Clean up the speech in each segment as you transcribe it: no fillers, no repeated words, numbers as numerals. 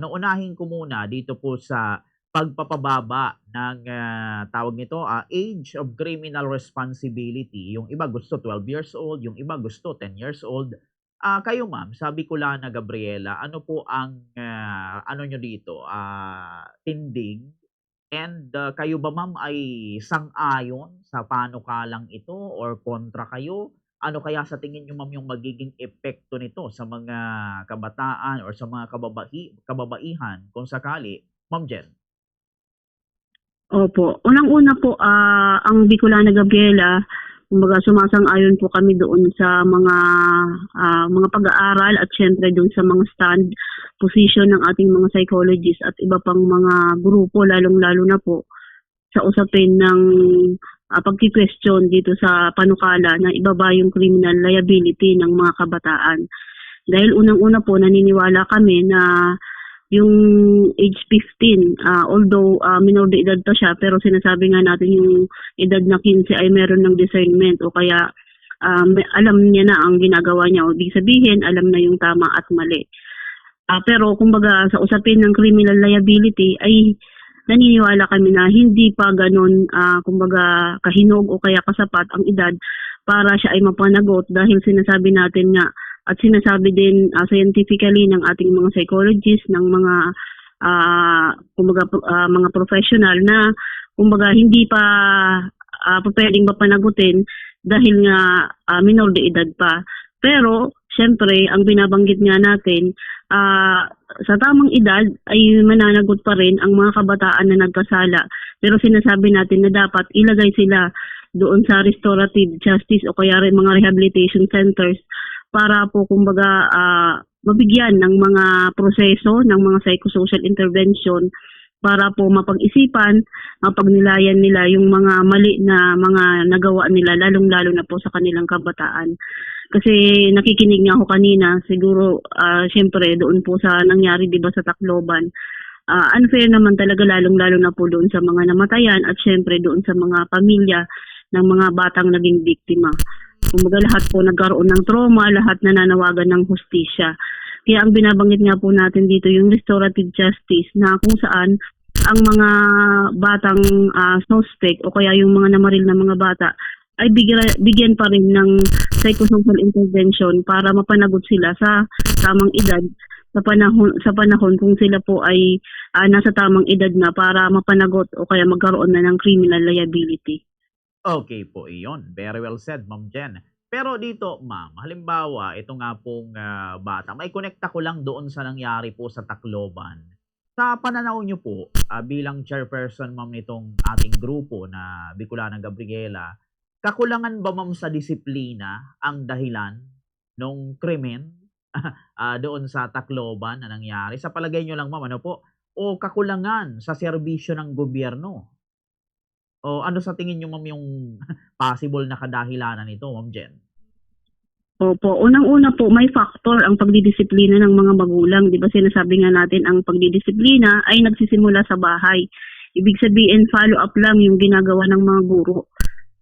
Unahin ko muna dito po sa pagpapababa ng, tawag nito, age of criminal responsibility. Yung iba gusto 12 years old, yung iba gusto 10 years old. Kayo ma'am, sa Bicolana Gabriela, ano po ang, ano niyo dito, tindig and, kayo ba ma'am ay sang-ayon sa panukalang ito or kontra kayo? Ano kaya sa tingin niyo ma'am yung magiging epekto nito sa mga kabataan or sa mga kababaihan kung sakali? Ma'am Jen? Opo. Unang-una po, ang Bicolana Gabriela, kumbaga sumasang-ayon po kami doon sa mga pag-aaral at siyempre doon sa mga stand position ng ating mga psychologists at iba pang mga grupo, lalong-lalo na po sa usapin ng pagki-question dito sa panukala na ibaba yung criminal liability ng mga kabataan. Dahil unang-una po naniniwala kami na yung age 15, although minor de edad pa siya, pero sinasabi nga natin yung edad na 15 ay meron ng discernment o kaya alam niya na ang ginagawa niya. O di sabihin, alam na yung tama at mali. Pero kumbaga sa usapin ng criminal liability ay naniniwala kami na hindi pa ganun kumbaga kahinog o kaya kasapat ang edad para siya ay mapanagot dahil sinasabi natin nga at sinasabi din scientifically ng ating mga psychologists, ng mga kumbaga mga professional na kumbaga hindi pa pwedeng mapanagutin dahil nga minor de edad pa. Pero syempre, ang binabanggit nga natin, sa tamang edad ay mananagot pa rin ang mga kabataan na nagkasala. Pero sinasabi natin na dapat ilagay sila doon sa restorative justice o kaya rin mga rehabilitation centers para po kumbaga mabigyan ng mga proseso ng mga psychosocial intervention para po mapag-isipan, mapagnilayan nila yung mga mali na mga nagawa nila, lalong-lalo na po sa kanilang kabataan. Kasi nakikinig nga ako kanina, siguro siyempre doon po sa nangyari 'di ba sa Tacloban. Unfair naman talaga lalong-lalo na po doon sa mga namatayan at siyempre doon sa mga pamilya ng mga batang naging biktima. Kumbaga lahat po nagkaroon ng trauma, lahat nananawagan ng hustisya. Kaya ang binabanggit nga po natin dito yung restorative justice na kung saan ang mga batang suspect o kaya yung mga namaril na mga bata ay bigyan pa rin ng psychosocial intervention para mapanagot sila sa tamang edad sa panahon kung sila po ay nasa tamang edad na para mapanagot o kaya magkaroon na ng criminal liability. Okay po iyon. Very well said, Ma'am Jen. Pero dito, ma'am, halimbawa, ito nga pong bata, may konekta ko lang doon sa nangyari po sa Tacloban. Sa pananaw niyo po, bilang chairperson, ma'am, nitong ating grupo na Bicolana Gabriela, kakulangan ba, ma'am, sa disiplina ang dahilan nung krimen doon sa Tacloban na nangyari? Sa palagay niyo lang, ma'am, ano po? O kakulangan sa serbisyo ng gobyerno? O ano sa tingin niyo ma'am yung possible na kadahilanan nito, Ma'am Jen? Opo, unang-una po may factor ang pagdidisiplina ng mga magulang. 'Di ba sinasabi nga natin ang pagdidisiplina ay nagsisimula sa bahay. Ibig sabihin follow up lang yung ginagawa ng mga guro.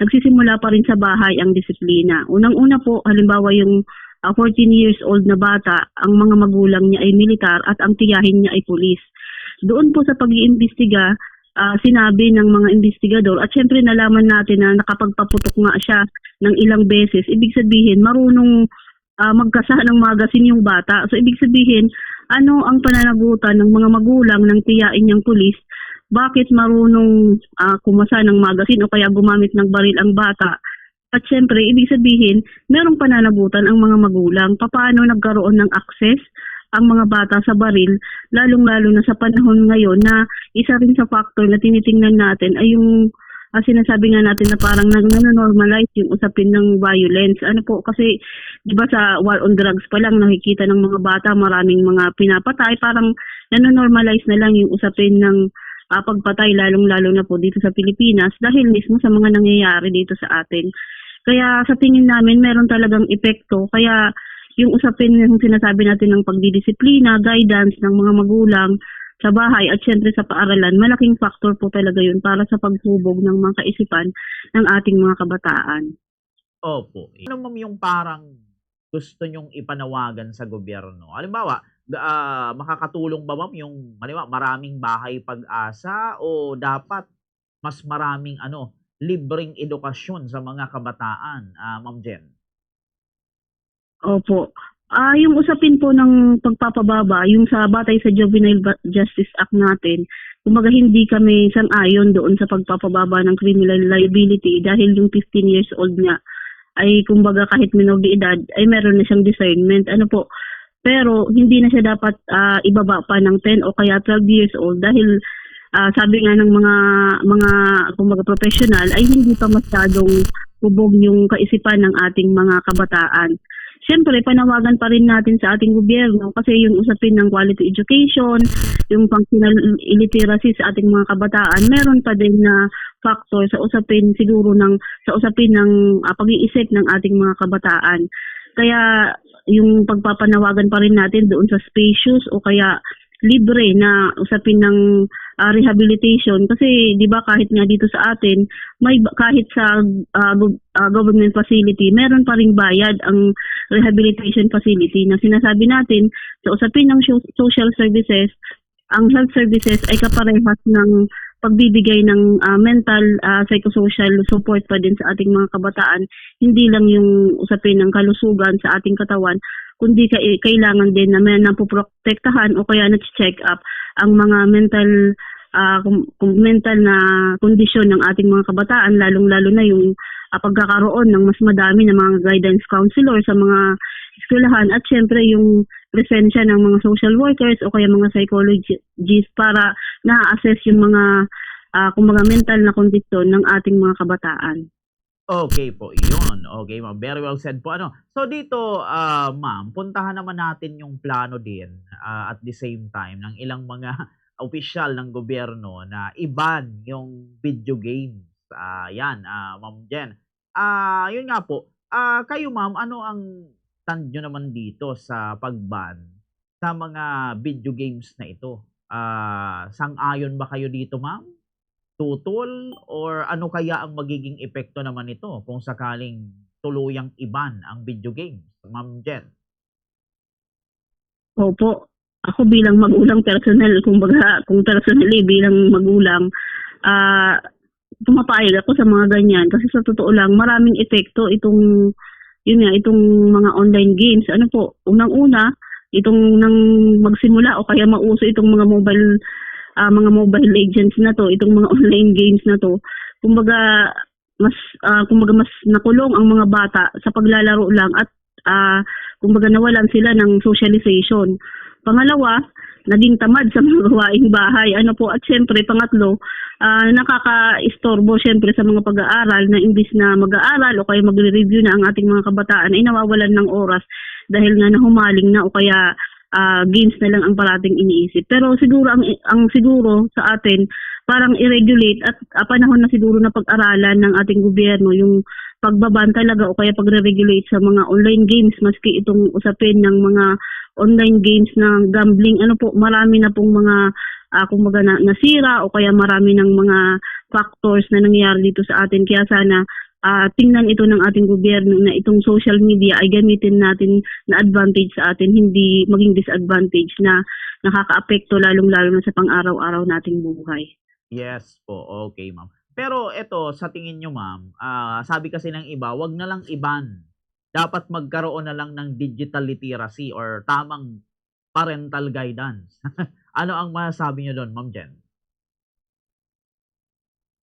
Nagsisimula pa rin sa bahay ang disiplina. Unang-una po, halimbawa yung 14 years old na bata, ang mga magulang niya ay militar at ang tiyahin niya ay pulis. Doon po sa pag-iimbestiga, sinabi ng mga investigador at syempre nalaman natin na nakapagpaputok nga siya ng ilang beses. Ibig sabihin, marunong magkasa ng magasin yung bata. So ibig sabihin, ano ang pananagutan ng mga magulang ng tiyain niyang pulis? Bakit marunong kumasa ng magasin o kaya gumamit ng baril ang bata? At syempre, ibig sabihin, merong pananagutan ang mga magulang. Paano nagkaroon ng access ang mga bata sa baril, lalong-lalo na sa panahon ngayon na isa rin sa factor na tinitingnan natin ay yung sinasabi nga natin na parang nag-normalize yung usapin ng violence. Ano po, kasi di ba sa war on drugs pa lang nakikita ng mga bata maraming mga pinapatay, parang nanonormalize na lang yung usapin ng pagpatay, lalong-lalo na po dito sa Pilipinas dahil mismo sa mga nangyayari dito sa atin. Kaya sa tingin namin meron talagang epekto, kaya yung usapin yung sinasabi natin ng pagdidisiplina, guidance ng mga magulang sa bahay at syempre sa paaralan, malaking factor po talaga yun para sa pagsubog ng mga kaisipan ng ating mga kabataan. Opo. Ano ma'am yung parang gusto nyong ipanawagan sa gobyerno? Halimbawa, makakatulong ba ma'am yung halimbawa maraming bahay Pag-asa o dapat mas maraming libreng edukasyon sa mga kabataan, Ma'am Jen? Opo. Yung usapin po ng pagpapababa, yung sa batay sa Justice Act natin, kumbaga hindi kami sang-ayon doon sa pagpapababa ng criminal liability dahil yung 15 years old nga ay kumbaga kahit minor de edad ay meron na siyang discernment. Ano po? Pero hindi na siya dapat ibaba pa ng 10 o kaya 12 years old dahil sabi nga ng mga kumbaga professional ay hindi pa masyadong hubog yung kaisipan ng ating mga kabataan. Siyempre, panawagan pa rin natin sa ating gobyerno kasi yung usapin ng quality education, yung functional illiteracy sa ating mga kabataan, meron pa din na factor sa usapin ng pag-iisip ng ating mga kabataan. Kaya yung pagpapanawagan pa rin natin doon sa spacious o kaya libre na usapin ng rehabilitation kasi 'di ba kahit nga dito sa atin kahit sa government facility meron pa ring bayad ang rehabilitation facility na sinasabi natin sa usapin ng social services. Ang health services ay kaparehas ng pagbibigay ng mental psychosocial support pa din sa ating mga kabataan, hindi lang yung usapin ng kalusugan sa ating katawan kundi kailangan din na may napoprotektahan o kaya na-check up ang mga mental na kondisyon ng ating mga kabataan, lalong-lalo na yung pagkakaroon ng mas madami na mga guidance counselor sa mga eskwelahan at syempre yung presensya ng mga social workers o kaya mga psychologists para na-assess yung mga kumbaga mental na kondisyon ng ating mga kabataan. Okay po, iyon. Okay, ma'am. Very well said po. So dito, ma'am, puntahan naman natin yung plano din at the same time ng ilang mga opisyal ng gobyerno na i-ban yung video games. Yan, Ma'am Jen. Yun nga po. Kayo, ma'am, ano ang stand nyo naman dito sa pag-ban sa mga video games na ito? Sang-ayon ba kayo dito, ma'am? Tutol or ano kaya ang magiging epekto naman nito kung sakaling tuluyang i-ban ang video games, Ma'am Jen? Opo. Ako bilang magulang personal, kumbaga kung personally bilang magulang, pumapayag ako sa mga ganyan kasi sa totoo lang maraming epekto itong mga online games. Ano po, unang-una, itong nang magsimula o kaya mauso itong mga mobile legends na to, itong mga online games na to. Kumbaga mas nakulong ang mga bata sa paglalaro lang at kumbaga nawalan sila ng socialization. Pangalawa, naging tamad sa mga gawaing bahay. Ano po, at syempre pangatlo, nakaka-istorbo syempre sa mga pag-aaral na imbis na mag-aaral o kaya magre-review na ang ating mga kabataan ay nawawalan ng oras dahil nga nahumaling na o kaya games na lang ang parating iniisip. Pero siguro ang siguro sa atin parang i-regulate at panahon na siguro na pag-aralan ng ating gobyerno yung pagbaban talaga o kaya pagre-regulate sa mga online games maski itong usapin ng mga online games na gambling. Ano po, marami na pong mga kumbaga nasira o kaya marami ng mga factors na nangyayari dito sa atin. Kaya sana tingnan ito ng ating gobyerno na itong social media ay gamitin natin na advantage sa atin, hindi maging disadvantage na nakakaapekto lalong-lalo na sa pang-araw-araw nating buhay. Yes po, okay, ma'am. Pero eto, sa tingin nyo, ma'am, sabi kasi ng iba, wag na lang i-ban. Dapat magkaroon na lang ng digital literacy or tamang parental guidance. Ano ang masasabi nyo doon, Ma'am Jen?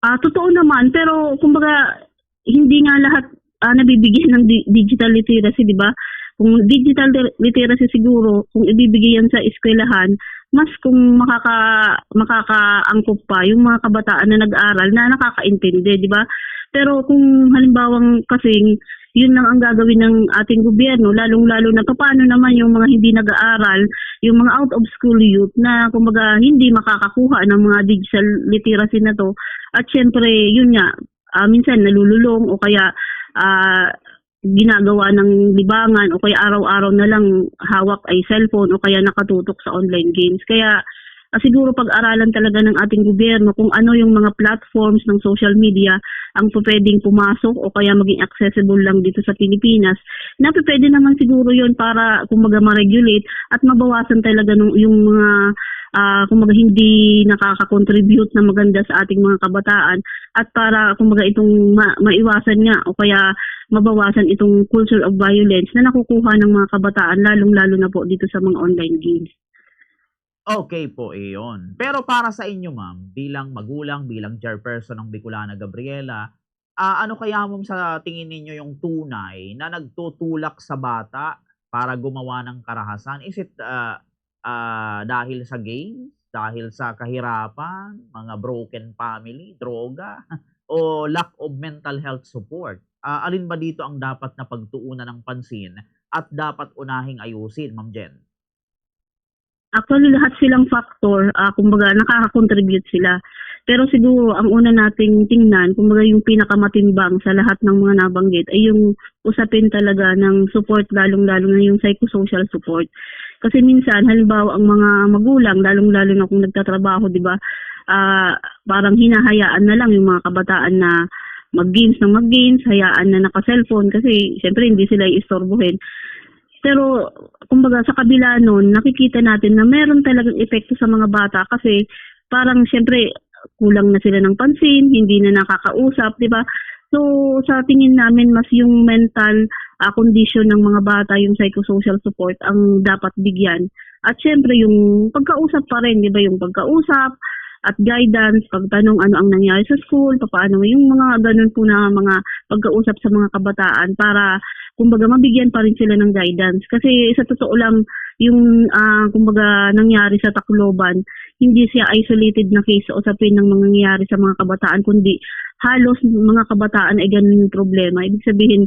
Totoo naman, pero kumbaga hindi nga lahat nabibigyan ng digital literacy, di ba? Kung digital literacy siguro, kung ibibigay yan sa eskwelahan, mas kung makakaangkop pa yung mga kabataan na nag-aaral na nakakaintindi, di ba? Pero kung halimbawang kasing yun lang ang gagawin ng ating gobyerno, lalong-lalo na paano naman yung mga hindi nag-aaral, yung mga out of school youth na kumbaga hindi makakakuha ng mga digital literacy na to. At syempre, yun nga, minsan nalululong o kaya ginagawa ng libangan o kaya araw-araw na lang hawak ay cellphone o kaya nakatutok sa online games. Kaya siguro pag-aralan talaga ng ating gobyerno kung ano yung mga platforms ng social media ang pwedeng pumasok o kaya maging accessible lang dito sa Pilipinas, na pwede naman siguro yon para kumbaga ma-regulate at mabawasan talaga yung mga kumbaga hindi nakaka-contribute na maganda sa ating mga kabataan, at para kumbaga itong maiwasan nga o kaya mabawasan itong culture of violence na nakukuha ng mga kabataan, lalong-lalo na po dito sa mga online games. Okay po, iyon. Pero para sa inyo ma'am, bilang magulang, bilang chairperson ng Bicolana Gabriela, ano kaya ma'am sa tingin ninyo yung tunay na nagtutulak sa bata para gumawa ng karahasan? Is it, dahil sa games, dahil sa kahirapan, mga broken family, droga, o lack of mental health support? Alin ba dito ang dapat na pagtuunan ng pansin at dapat unahing ayusin, Ma'am Jen? Actually, lahat silang factor, kumbaga nakaka-contribute sila. Pero siguro, ang una nating tingnan, kumbaga yung pinakamatimbang sa lahat ng mga nabanggit ay yung usapin talaga ng support, lalong-lalo na yung psychosocial support. Kasi minsan, halimbawa, ang mga magulang, lalong-lalo na kung nagtatrabaho, di ba, parang hinahayaan na lang yung mga kabataan na mag-games, hayaan na naka-cellphone kasi siyempre hindi sila iistorbohin. Pero, kumbaga, sa kabila nun, nakikita natin na meron talagang epekto sa mga bata kasi parang, siyempre, kulang na sila ng pansin, hindi na nakakausap, di ba? So, sa tingin namin, mas yung mental condition ng mga bata, yung psychosocial support, ang dapat bigyan. At siyempre, yung pagkausap pa rin, di ba? Yung pagkausap at guidance, pagtanong ano ang nangyari sa school, paano yung mga ganun po na mga pagkausap sa mga kabataan para kumbaga mabigyan pa rin sila ng guidance. Kasi sa totoo lang, yung kumbaga nangyari sa Tacloban, hindi siya isolated na case sa usapin ng mga nangyayari sa mga kabataan, kundi halos mga kabataan ay ganun yung problema. Ibig sabihin,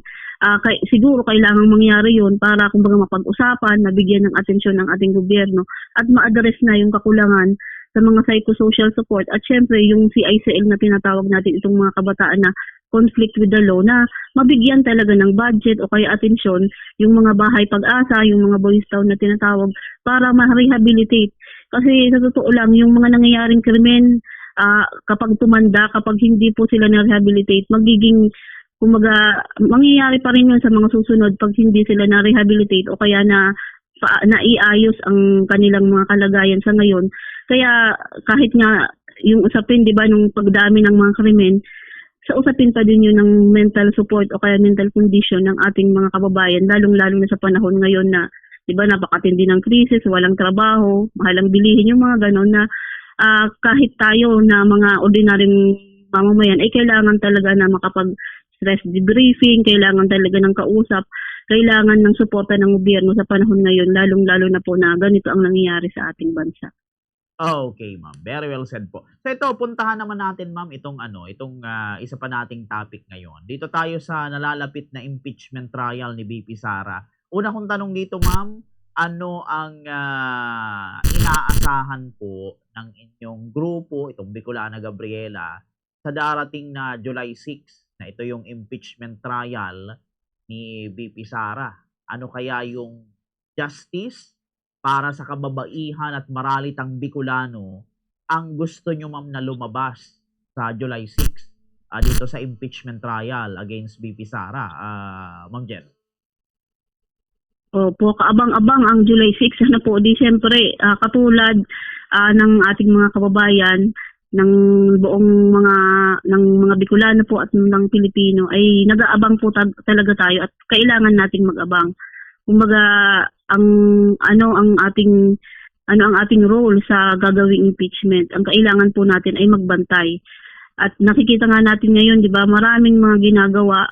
siguro kailangang mangyari yun para kumbaga mapag-usapan, mabigyan ng atensyon ng ating gobyerno at ma-address na yung kakulangan sa mga psychosocial support at syempre yung CICL na tinatawag natin itong mga kabataan na conflict with the law na mabigyan talaga ng budget o kaya atensyon yung mga bahay pag-asa, yung mga boys town na tinatawag para ma-rehabilitate. Kasi sa totoo lang, yung mga nangyayaring krimen kapag tumanda, kapag hindi po sila na-rehabilitate, magiging kumaga mangyayari pa rin yun sa mga susunod pag hindi sila na-rehabilitate o kaya naiayos ang kanilang mga kalagayan sa ngayon. Kaya kahit nga yung usapin, di ba, nung pagdami ng mga krimen, sa usapin pa din yun ng mental support o kaya mental condition ng ating mga kababayan, lalong-lalo na sa panahon ngayon na, di ba, napakatindi ng krisis, walang trabaho, mahalang bilihin, yung mga ganon na kahit tayo na mga ordinaryong mamamayan ay kailangan talaga na makapag-stress debriefing, kailangan talaga ng kausap, kailangan ng suporta ng gobyerno sa panahon ngayon, lalong-lalo na po na ganito ang nangyayari sa ating bansa. Okay, ma'am. Very well said po. So ito, puntahan naman natin, ma'am, itong isa pa nating topic ngayon. Dito tayo sa nalalapit na impeachment trial ni VP Sara. Una kong tanong dito, ma'am, ano ang inaasahan po ng inyong grupo, itong Bicolana Gabriela, sa darating na July 6, na ito yung impeachment trial ni VP Sara? Ano kaya yung justice para sa kababaihan at maralitang Bicolano ang gusto nyo, ma'am, na lumabas sa July 6 dito sa impeachment trial against VP Sara, Ma'am Jen? Opo, kaabang-abang ang July 6. Ano po, di siyempre, katulad ng ating mga kababayan, ng buong ng mga Bicolano po at ng Pilipino, ay nag-aabang po talaga tayo at kailangan nating mag-abang. Kumbaga, ang ating role sa gagawing impeachment. Ang kailangan po natin ay magbantay. At nakikita nga natin ngayon, di ba, maraming mga ginagawa,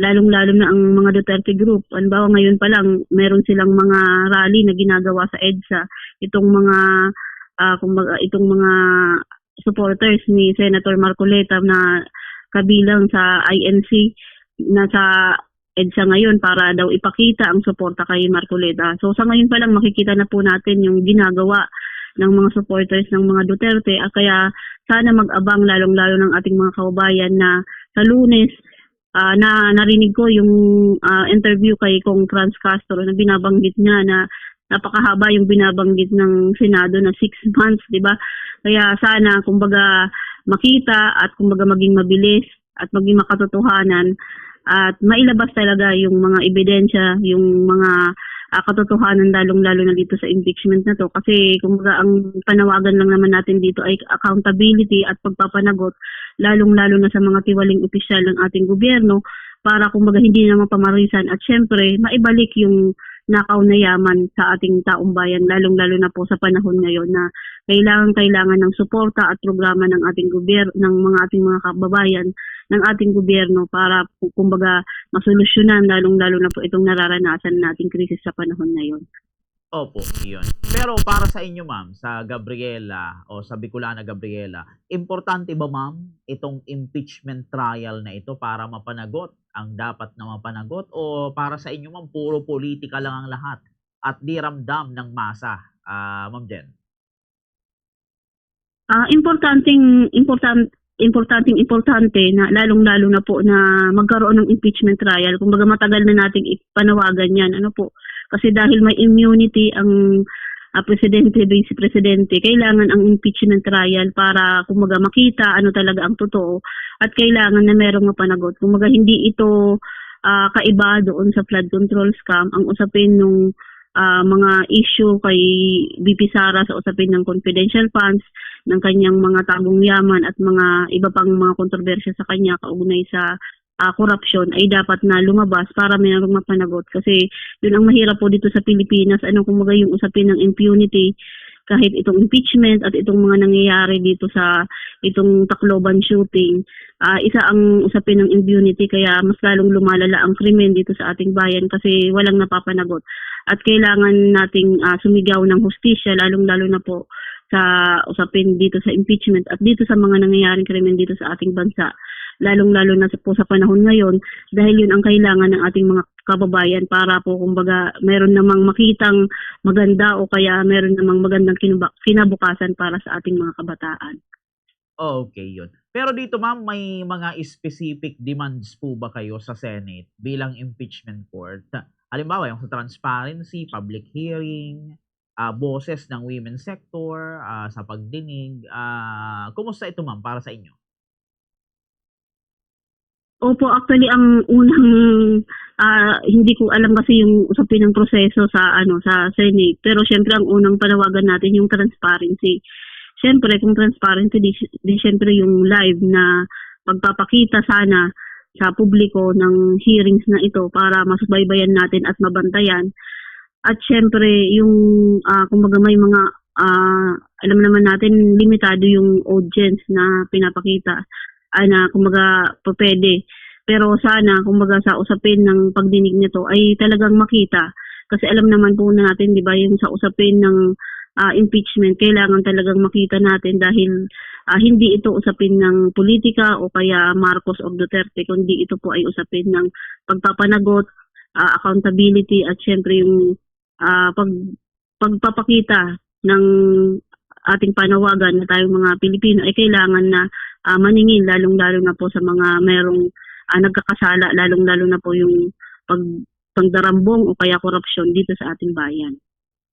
lalong-lalo na ang mga Duterte group. Halimbawa ngayon pa lang, meron silang mga rally na ginagawa sa EDSA. Itong mga supporters ni Senator Marcoleta na kabilang sa INC na sa EDSA ngayon para daw ipakita ang suporta kay Marcoleta. So sa ngayon pa lang makikita na po natin yung ginagawa ng mga supporters ng mga Duterte. Kaya sana mag-abang lalong-lalo ng ating mga kababayan na sa Lunes na narinig ko yung interview kay Kong Franz Castro na binabanggit niya na napakahaba yung binabanggit ng Senado na 6 months, di ba? Kaya sana, kumbaga, makita at kumbaga maging mabilis at maging makatotohanan at mailabas talaga yung mga ebidensya, yung mga katotohanan lalong-lalo na dito sa impeachment na to. Kasi kumbaga ang panawagan lang naman natin dito ay accountability at pagpapanagot lalong-lalo na sa mga tiwaling opisyal ng ating gobyerno para kumbaga hindi na mapamarisan at syempre maibalik yung nakaw na yaman sa ating taong bayan lalong-lalo na po sa panahon ngayon na kailangan ng suporta at programa ng ating gobyerno ng ating mga kababayan ng ating gobyerno para kumbaga masolusyonan lalong-lalo na po itong nararanasan nating krisis sa panahon ngayon. Opo, yun. Pero para sa inyo, ma'am, sa Gabriela o sa Bicolana Gabriela, importante ba, ma'am, itong impeachment trial na ito para mapanagot ang dapat na mapanagot? O para sa inyo, ma'am, puro politika lang ang lahat at di ramdam ng masa, Ma'am Jen? Importante na lalong-lalo na po na magkaroon ng impeachment trial. Kumbaga matagal na nating ipanawagan yan. Ano po? Kasi dahil may immunity ang presidente, vice presidente, kailangan ang impeachment trial para kumbaga makita ano talaga ang totoo at kailangan na merong mapanagot. Kumbaga hindi ito kaiba doon sa flood control scam. Ang usapin nung mga issue kay VP Sara sa usapin ng confidential funds, ng kanyang mga tagong yaman at mga iba pang mga kontrobersya sa kanya kaugnay sa korupsyon ay dapat na lumabas para mayroong mapanagot. Kasi yun ang mahirap po dito sa Pilipinas, kumbaga yung usapin ng impunity, kahit itong impeachment at itong mga nangyayari dito sa itong Tacloban shooting, isa ang usapin ng impunity kaya mas lalong lumalala ang krimen dito sa ating bayan kasi walang napapanagot. At kailangan nating sumigaw ng hustisya lalong-lalo na po sa usapin dito sa impeachment at dito sa mga nangyayaring krimen dito sa ating bansa. Lalong-lalo na po sa panahon ngayon dahil yun ang kailangan ng ating mga kababayan para po kumbaga meron namang makitang maganda o kaya meron namang magandang kinabukasan para sa ating mga kabataan. Okay, yun. Pero dito, ma'am, may mga specific demands po ba kayo sa Senate bilang impeachment court? Halimbawa, yung sa transparency, public hearing, boses ng women's sector, sa pagdinig. Kumusta ito, ma'am, para sa inyo? Opo, actually ang unang hindi ko alam kasi yung usapin ng proseso sa sa Senate, pero syempre ang unang panawagan natin yung transparency. Syempre kung transparency di syempre yung live na pagpapakita sana sa publiko ng hearings na ito para masubaybayan natin at mabantayan. At syempre yung kumbaga may mga alam naman natin limitado yung audience na pinapakita na kumbaga pwede. Pero sana kumbaga sa usapin ng pagdinig nito ay talagang makita. Kasi alam naman po natin, di ba, yung sa usapin ng impeachment, kailangan talagang makita natin dahil hindi ito usapin ng politika o kaya Marcos o Duterte, kundi ito po ay usapin ng pagpapanagot, accountability at syempre yung pagpapakita ng ating panawagan na tayong mga Pilipino ay kailangan na maningil lalong-lalo na po sa mga merong nagkakasala, lalong-lalo na po yung pagdarambong o kaya korupsyon dito sa ating bayan.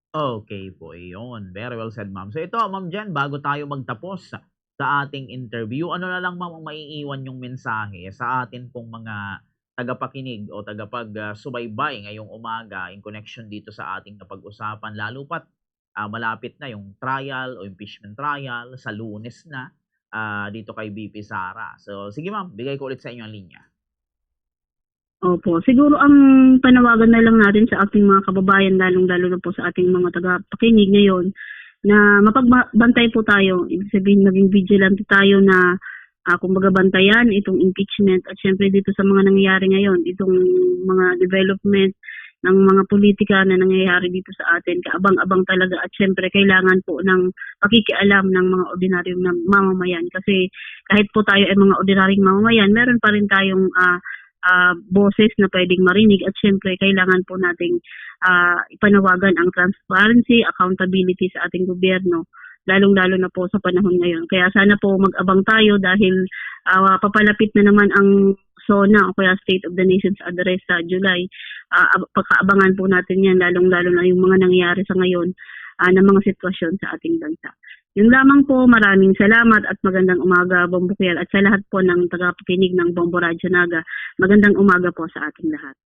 Okay po, iyon. Very well said, ma'am. So ito, Ma'am Jen, bago tayo magtapos sa ating interview, ano na lang, ma'am, ang maiiwan yung mensahe sa atin pong mga tagapakinig o tagapag-subaybay ngayong umaga in connection dito sa ating napag-usapan, lalo pat malapit na yung trial o impeachment trial sa Lunes na dito kay VP Sara. So sige, ma'am, bigay ko ulit sa inyo ang linya. Opo, siguro ang panawagan na lang natin sa ating mga kababayan, lalong-lalo na po sa ating mga tagapakinig ngayon, na mapagbantay po tayo, ibig sabihin maging vigilante tayo na kumbaga bantayan itong impeachment at syempre dito sa mga nangyayari ngayon, itong mga development ng mga politika na nangyayari dito sa atin, kaabang-abang talaga at syempre kailangan po ng pakikialam ng mga ordinaryong mamamayan kasi kahit po tayo ay mga ordinaryong mamamayan, meron pa rin tayong boses na pwedeng marinig at syempre kailangan po nating ipanawagan ang transparency, accountability sa ating gobyerno, lalong-lalo na po sa panahon ngayon. Kaya sana po mag-abang tayo dahil papalapit na naman ang SONA o kaya State of the Nation's Address sa July. Pagkaabangan po natin yan, lalong-lalo na yung mga nangyayari sa ngayon na mga sitwasyon sa ating bansa. Yun lamang po, maraming salamat at magandang umaga, Bombo Kiel, at sa lahat po ng tagapakinig ng Bombo Radyo Naga, magandang umaga po sa ating lahat.